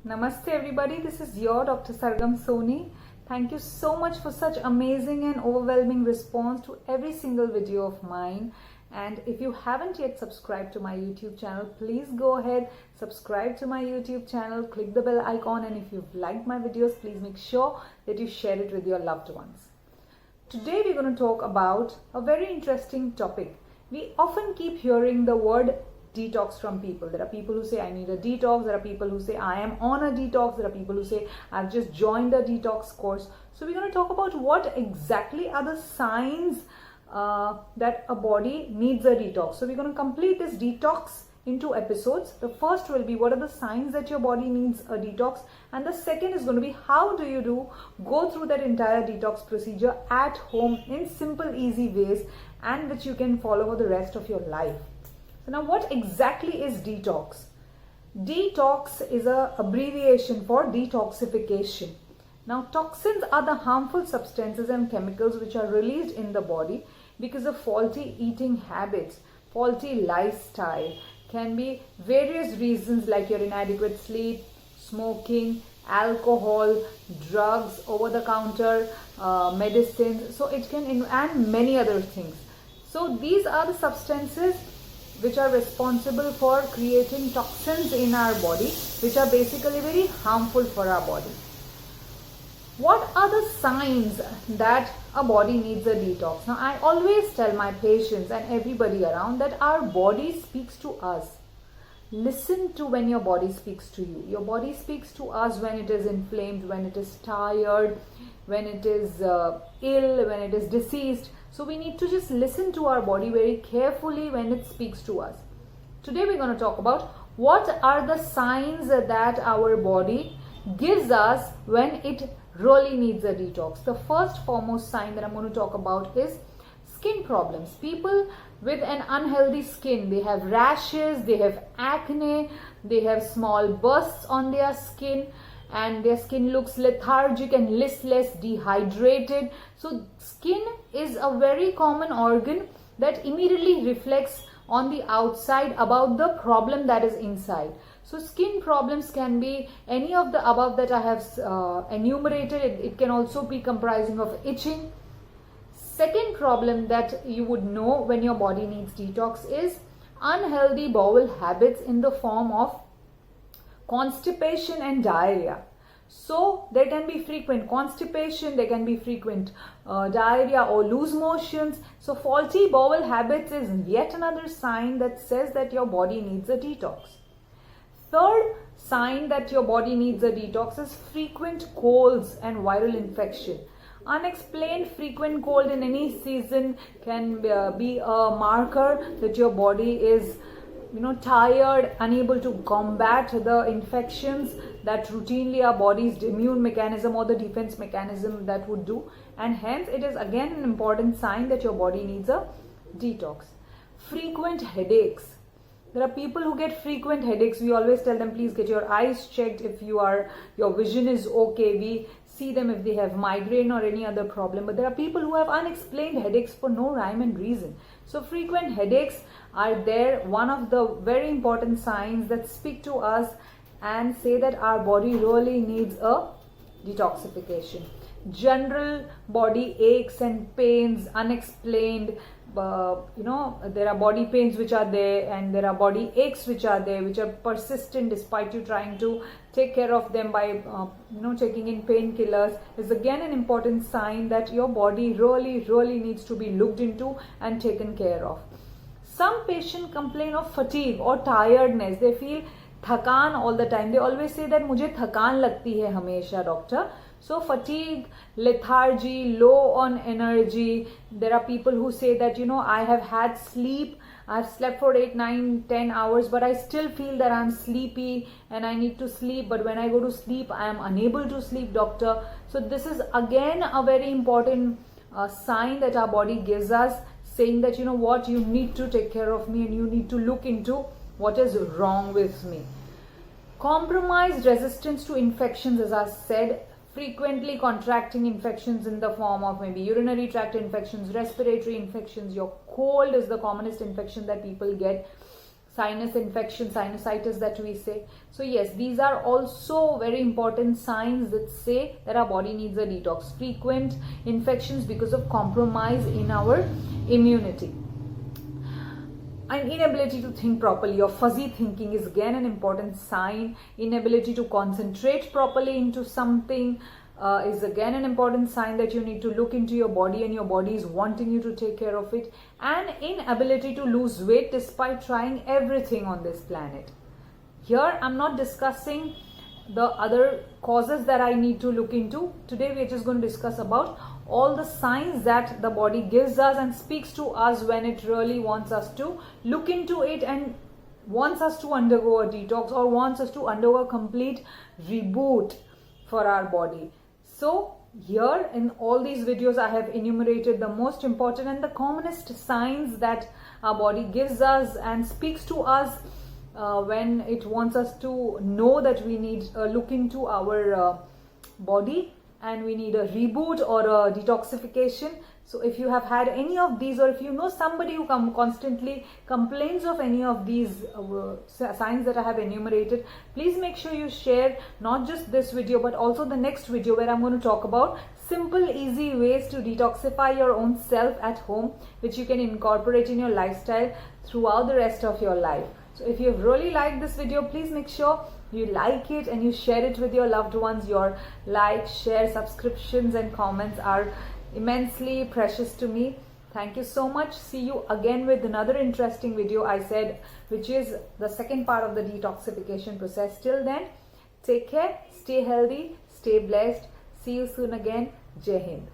Namaste everybody, this is your Dr. Sargam Soni. Thank you so much for such amazing and overwhelming response to every single video of mine. And if you haven't yet subscribed to my YouTube channel, please go ahead, subscribe to my YouTube channel, click the bell icon, and if you've liked my videos, please make sure that you share it with your loved ones. Today we're going to talk about a very interesting topic. We often keep hearing the word detox from people. There are people who say I need a detox. There are people who say I am on a detox. There are people who say I've just joined a detox course. So we're going to talk about what exactly are the signs that a body needs a detox. So we're going to complete this detox in 2 episodes. The first will be what are the signs that your body needs a detox, and the second is going to be how do you go through that entire detox procedure at home in simple, easy ways, and which you can follow for the rest of your life. So now what exactly is detox? Detox is an abbreviation for detoxification. Now toxins are the harmful substances and chemicals which are released in the body because of faulty eating habits, faulty lifestyle. Can be various reasons like your inadequate sleep, smoking, alcohol, drugs, over-the-counter medicines. So it can, and many other things. So these are the substances which are responsible for creating toxins in our body, which are basically very harmful for our body. What are the signs that a body needs a detox? Now, I always tell my patients and everybody around that our body speaks to us. Listen to when your body speaks to you. Your body speaks to us when it is inflamed, when it is tired, when it is ill, when it is diseased. So we need to just listen to our body very carefully when it speaks to us. Today we're going to talk about what are the signs that our body gives us when it really needs a detox. The first foremost sign that I'm going to talk about is skin problems. People with an unhealthy skin, they have rashes, they have acne, they have small bursts on their skin, and their skin looks lethargic and listless, dehydrated. So skin is a very common organ that immediately reflects on the outside about the problem that is inside. So skin problems can be any of the above that I have enumerated. It can also be comprising of itching. Second problem that you would know when your body needs detox is unhealthy bowel habits in the form of constipation and diarrhea. So there can be frequent constipation, there can be frequent diarrhea or loose motions. So faulty bowel habits is yet another sign that says that your body needs a detox. Third sign that your body needs a detox is frequent colds and viral infection. Unexplained frequent cold in any season can be a marker that your body is tired, unable to combat the infections that routinely our body's immune mechanism or the defense mechanism that would do, and hence it is again an important sign that your body needs a detox. Frequent headaches. There are people who get frequent headaches. We always tell them, please get your eyes checked if your vision is okay. We see them if they have migraine or any other problem. But there are people who have unexplained headaches for no rhyme and reason. So frequent headaches are there, one of the very important signs that speak to us and say that our body really needs a detoxification. General body aches and pains, unexplained, there are body pains which are there, and there are body aches which are there, which are persistent despite you trying to take care of them by taking in painkillers, is again an important sign that your body really needs to be looked into and taken care of. Some patients complain of fatigue or tiredness. They feel thakan all the time. They always say that मुझे थकान लगती है हमेशा doctor. So fatigue, lethargy, low on energy. There are people who say that I have had sleep, I've slept for 8, 9, 10 hours, but I still feel that I'm sleepy and I need to sleep, but when I go to sleep I am unable to sleep, doctor. So this is again a very important sign that our body gives us, saying that you need to take care of me and you need to look into what is wrong with me. Compromised resistance to infections, as I said, frequently contracting infections in the form of maybe urinary tract infections, respiratory infections. Your cold is the commonest infection that people get. sinus infection, sinusitis that we say. So yes, these are also very important signs that say that our body needs a detox. Frequent infections because of compromise in our immunity. An inability to think properly or fuzzy thinking is again an important sign. Inability to concentrate properly into something is again an important sign that you need to look into your body and your body is wanting you to take care of it. And inability to lose weight despite trying everything on this planet. Here I'm not discussing the other causes that I need to look into. Today we're just going to discuss about all the signs that the body gives us and speaks to us when it really wants us to look into it and wants us to undergo a detox or wants us to undergo a complete reboot for our body. So here in all these videos I have enumerated the most important and the commonest signs that our body gives us and speaks to us when it wants us to know that we need look into our body and we need a reboot or a detoxification. So if you have had any of these, or if you know somebody who constantly complains of any of these signs that I have enumerated, please make sure you share not just this video but also the next video where I'm going to talk about simple, easy ways to detoxify your own self at home, which you can incorporate in your lifestyle throughout the rest of your life. So if you've really liked this video, please make sure you like it and you share it with your loved ones. Your likes, share, subscriptions and comments are immensely precious to me. Thank you so much. See you again with another interesting video, I said, which is the second part of the detoxification process. Till then, take care, stay healthy, stay blessed. See you soon again. Jai Hind.